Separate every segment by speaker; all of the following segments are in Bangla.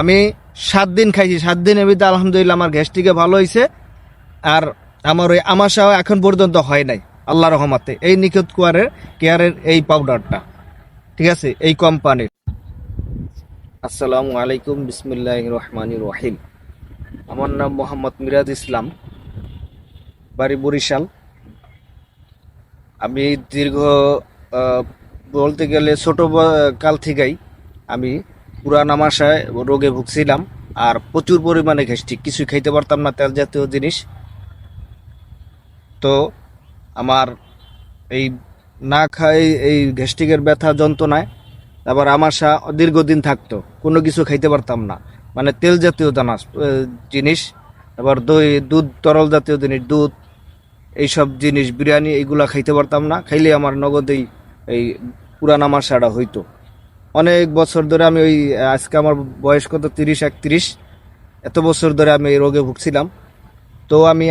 Speaker 1: আমি 7 দিন খাইছি, 7 দিনের ভিতরে আলহামদুলিল্লাহ আমার গ্যাস্ট্রিকে ভালো হয়েছে। আর আমার ওই আমাশাও এখন পর্যন্ত হয় নাই আল্লাহ রহমতে। এই নিখুঁত কেয়ারের এই পাউডারটা, ঠিক আছে, এই কোম্পানির। আসসালামু আলাইকুম, বিসমিল্লাহির রহমানির রহিম। আমার নাম মোহাম্মদ মিরাজ ইসলাম, বাড়ি বরিশাল। আমি দীর্ঘ বলতে গেলে ছোট কাল থেকেই আমি পুরান আমাশায় রোগে ভুগছিলাম। আর প্রচুর পরিমাণে গ্যাস্ট্রিক, কিছু খাইতে পারতাম না, তেল জাতীয় জিনিস। তো আমার এই না খাই এই গ্যাস্ট্রিকের ব্যথা যন্ত্রণায় আবার আমাশা দীর্ঘদিন থাকতো, কোনো কিছু খাইতে পারতাম না, মানে তেল জাতীয় জিনিস, আবার দই দুধ তরল জাতীয় জিনিস, দুধ এইসব জিনিস, বিরিয়ানি এইগুলা খাইতে পারতাম না। খাইলে আমার নগদেই এই পুরান আমাশাটা হইতো। অনেক বছর ধরে আমি আজকে আমার বয়স কত, 30-31, এত বছর ধরে আমি এই রোগে ভুগছিলাম। তো আমি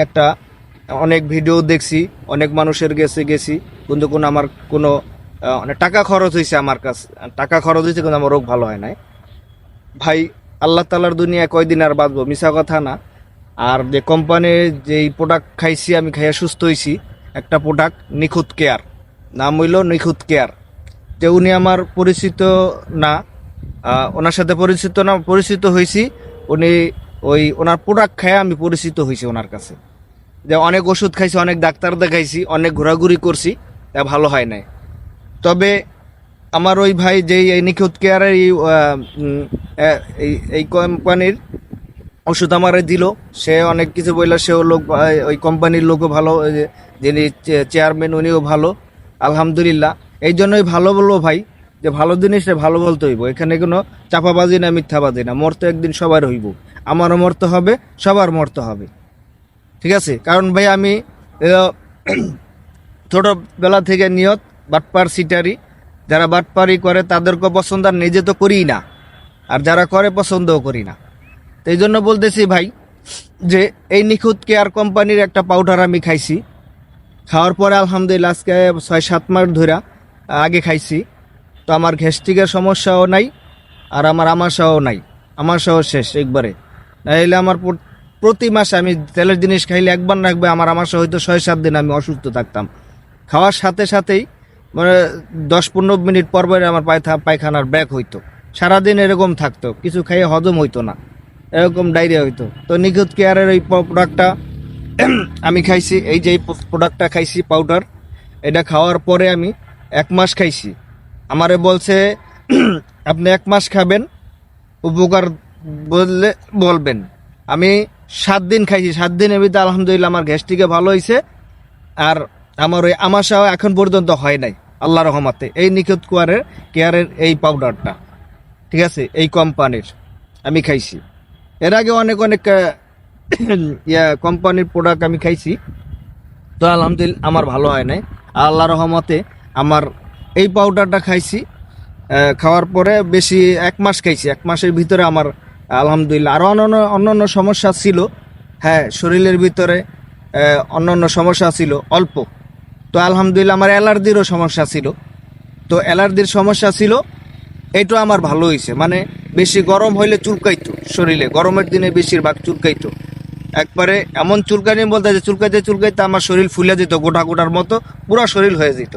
Speaker 1: অনেক ভিডিও দেখছি, অনেক মানুষের গেছি, কিন্তু আমার কোনো অনেক টাকা খরচ হয়েছে, আমার কাছে টাকা খরচ হয়েছে, কিন্তু আমার রোগ ভালো হয় নাই। ভাই, আল্লাহ তাআলার দুনিয়ায় কয়দিন আর বাঁচবো, মিছা কথা না। আর যে কোম্পানির যেই প্রোডাক্ট খাইছি, আমি খাইয়া সুস্থ হয়েছি। একটা প্রোডাক্ট নিখুঁত কেয়ার, নাম হইল নিখুঁত কেয়ার। যে উনি আমার পরিচিত না, ওনার সাথে পরিচিত হয়েছি। উনি ওনার প্রোডাক্ট খাইয়া আমি পরিচিত হয়েছি ওনার কাছে। যে অনেক ওষুধ খাইছি, অনেক ডাক্তার দেখাইছি, অনেক ঘোরাঘুরি করছি, তা ভালো হয় নাই। তবে আমার ওই ভাই যেই এই নিখুঁত কেয়ারের এই কোম্পানির ওষুধ আমারে দিল, সে অনেক কিছু বললো, সেও লোক, ওই কোম্পানির লোকও ভালো, যিনি চেয়ারম্যান উনিও ভালো, আলহামদুলিল্লাহ। এই জন্যই ভালো বলবো ভাই, যে ভালো জিনিসটা ভালো বলতে হইব। এখানে কোনো চাপাবাজি না, মিথ্যাবাজি না। মরতে একদিন সবার হইব, আমারও মরতে হবে, সবার মরতে হবে, ঠিক আছে। কারণ ভাই আমি ছোটবেলা থেকে নিয়ত বাটপার সিটারি, যারা বাটপারি করে তাদেরকে পছন্দ, আর নিজে তো করিই না, আর যারা করে পছন্দও করি না। তো এই জন্য বলতেছি ভাই, যে এই নিখুঁত কেয়ার কোম্পানির একটা পাউডার আমি খাইছি। খাওয়ার পরে আলহামদুলিল্লাহ আজকে 6-7 মাস ধরে আগে খাইছি। তো আমার গ্যাস্ট্রিকের সমস্যাও নাই, আর আমার আমাশাও নাই, আমাশাও শেষ একবারে। নাহলে আমার প্রতি মাসে আমি তেলের জিনিস খাইলে একবার না একবার আমার আমাশা হয়তো 6-7 দিন আমি অসুস্থ থাকতাম। খাওয়ার সাথে সাথেই মানে 10-15 মিনিট পর পরে আমার পায়খানার ব্যাক হইতো। সারাদিন এরকম থাকতো, কিছু খাইয়ে হজম হইতো না, এরকম ডায়রিয়া হইতো। তো নিখুঁত কেয়ারের এই প্রোডাক্টটা আমি খাইছি। এই যে প্রোডাক্টটা খাইছি পাউডার, এটা খাওয়ার পরে আমি 1 মাস খাইছি। আমারে বলছে আপনি 1 মাস খাবেন, উপকার বললে বলবেন। আমি 7 দিন খাইছি, 7 দিনের ভিতরে আলহামদুলিল্লাহ আমার গ্যাস্ট্রিকে ভালো হয়েছে। আর আমার ওই আমাশাও এখন পর্যন্ত হয় নাই আল্লাহ রহমতে। এই নিখুঁত কেয়ারের এই পাউডারটা, ঠিক আছে, এই কোম্পানির আমি খাইছি। এর আগে অনেক কোম্পানির প্রোডাক্ট আমি খাইছি, তো আলহামদুলিল্লাহ আমার ভালো হয় নাই। আল্লাহ রহমতে আমার এই পাউডারটা খাইছি। খাওয়ার পরে বেশি 1 মাস খাইছি, 1 মাসের ভিতরে আমার আলহামদুলিল্লাহ। আরও অন্যান্য সমস্যা ছিল, হ্যাঁ, শরীরের ভিতরে অন্যান্য সমস্যা ছিল অল্প। তো আলহামদুলিল্লাহ আমার অ্যালার্জিরও সমস্যা ছিল, তো অ্যালার্জির সমস্যা ছিল, এইটা আমার ভালো হয়েছে। মানে বেশি গরম হইলে চুলকাইতো শরীরে, গরমের দিনে বেশিরভাগ চুলকাইতো, একবারে এমন চুলকানি বলতে যে চুলকাইতে আমার শরীর ফুলে যেত, গোটা গোটার মতো পুরা শরীর হয়ে যেত,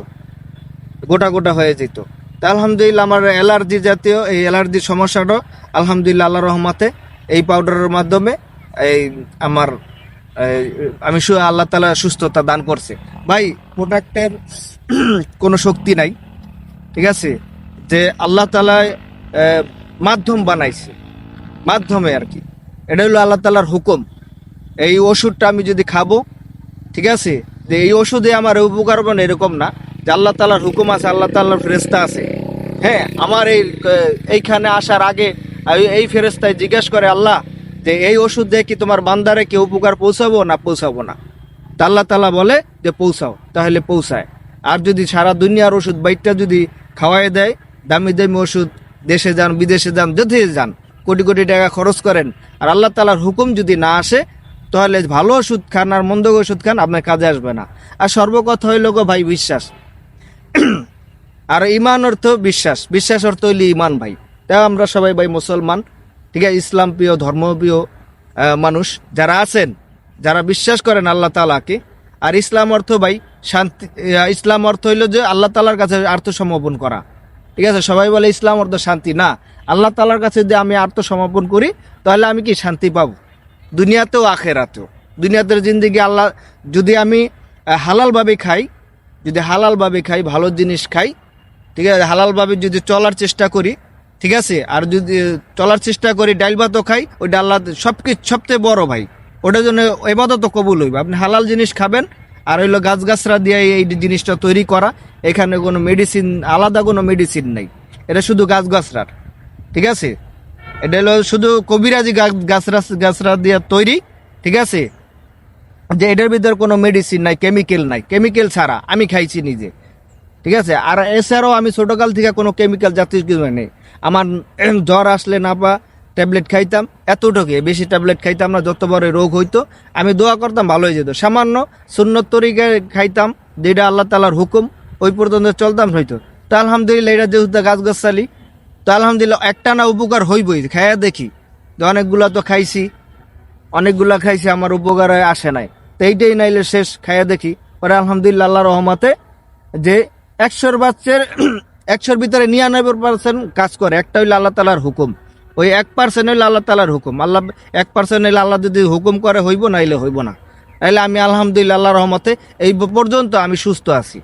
Speaker 1: গোটা গোটা হয়ে যেত। তা আলহামদুলিল্লাহ আমার অ্যালার্জি জাতীয় এই অ্যালার্জির সমস্যাটা আলহামদুলিল্লাহ আল্লাহ রহমতে এই পাউডারের মাধ্যমে এই আমার আমি আল্লাহ তাআলা সুস্থতা দান করছে। ভাই, প্রোডাক্টের কোনো শক্তি নাই, ঠিক আছে, যে আল্লাহ তাআলা মাধ্যম বানাইছে, মাধ্যমে আর কি। এটা হলো আল্লাহ তাআলার হুকুম। এই ওষুধটা আমি যদি খাবো, ঠিক আছে, যে এই ওষুধে আমার উপকার হবে না এরকম না, যে আল্লাহ তাআলার হুকুম আছে, আল্লাহ তাআলার ফেরেশতা আছে। হ্যাঁ, আমার এইখানে আসার আগে এই ফেরেশতায় জিজ্ঞেস করে আল্লাহ, যে এই ওষুধ দিয়ে কি তোমার বান্দারে কি উপকার পৌঁছাবো না। তা আল্লাহ তাআলা বলে যে পৌঁছাও, তাহলে পৌঁছায়। আর যদি সারা দুনিয়ার ওষুধ বাইকটা যদি খাওয়াই দেয়, দামি দামি ওষুধ, দেশে যান বিদেশে যান যেতে যান, কোটি কোটি টাকা খরচ করেন, আর আল্লাহ তাআলার হুকুম যদি না আসে, তাহলে ভালো ওষুধ খান আর মন্দ ওষুধ খান, আপনার কাজে আসবে না। আর সর্বকথা হইল গো ভাই বিশ্বাস, আর ইমান অর্থ বিশ্বাস, বিশ্বাস অর্থ হইলে ইমান ভাই। তাই আমরা সবাই ভাই মুসলমান, ঠিক আছে, ইসলাম প্রিয় ধর্মপ্রিয় মানুষ যারা আছেন, যারা বিশ্বাস করেন আল্লাহ তাআলাকে। আর ইসলাম অর্থ ভাই শান্তি, ইসলাম অর্থ হইল যে আল্লাহ তাআলার কাছে আত্মসমর্পণ করা। ঠিক আছে, সবাই বলে ইসলাম অর্থ শান্তি, না, আল্লাহ তাআলার কাছে যদি আমি আত্মসমর্পণ করি তাহলে আমি কি শান্তি পাবো, দুনিয়াতেও আখেরাতেও। দুনিয়াতের জিন্দেগি আল্লাহ, যদি আমি হালালভাবে খাই, যদি হালালভাবে খাই, ভালো জিনিস খাই, ঠিক আছে, হালালভাবে যদি চলার চেষ্টা করি, ঠিক আছে, আর যদি চলার চেষ্টা করি, ডাইল ভাতও খাই, ওইটা আল্লাহ সবচেয়ে বড় ভাই, ওটার জন্য ইবাদত কবুল হইবে। আপনি হালাল জিনিস খাবেন, আর হইলো গাছগাছরা দিয়ে এই জিনিসটা তৈরি করা, এখানে কোনো মেডিসিন, আলাদা কোনো মেডিসিন নাই, এটা শুধু গাছগাছরার। ঠিক আছে, এটা হলো শুধু কবিরাজি গাছরা দিয়ে তৈরি। ঠিক আছে, যে এটার ভিতরে কোনো মেডিসিন নাই, কেমিক্যাল নাই, কেমিক্যাল ছাড়া আমি খাইছি নিজে। ঠিক আছে, আর এছাড়াও আমি ছোটকাল থেকে কোনো কেমিক্যাল জাতীয় কিছু নেই। আমার জ্বর আসলে না পা ট্যাবলেট খাইতাম, এতটুকু, বেশি ট্যাবলেট খাইতাম না, যত বড় রোগ হইতো আমি দোয়া করতাম ভালো হয়ে যেত। সামান্য সুন্নত তরিকায় খাইতাম, যেটা আল্লাহ তাআলার হুকুম, ওই পর্যন্ত চলতাম হইতো। তা আলহামদুলিল্লাহ, এটা যেহেতু গাছগাছালি, তো আলহামদুলিল্লাহ একটা না উপকার হইবই, খাইয়া দেখি। তো অনেকগুলা তো খাইছি, অনেকগুলা খাইছি, আমার উপকার আসে নাই, তো এইটাই নাইলে শেষ, খাইয়া দেখি। পরে আলহামদুলিল্লাহ আল্লাহ রহমতে যে 100 বাচ্চার 100-র ভিতরে 99% কাজ করে, একটা হইলে আল্লাহ তাআলার হুকুম, ওই 1% হইলে আল্লাহ তাআলার হুকুম। আল্লাহ 1% হইলে আল্লাহ যদি হুকুম করে হইব, নাইলে হইব না। নাইলে আমি আলহামদুলিল্লাহ আল্লাহ রহমতে এই পর্যন্ত আমি সুস্থ আছি।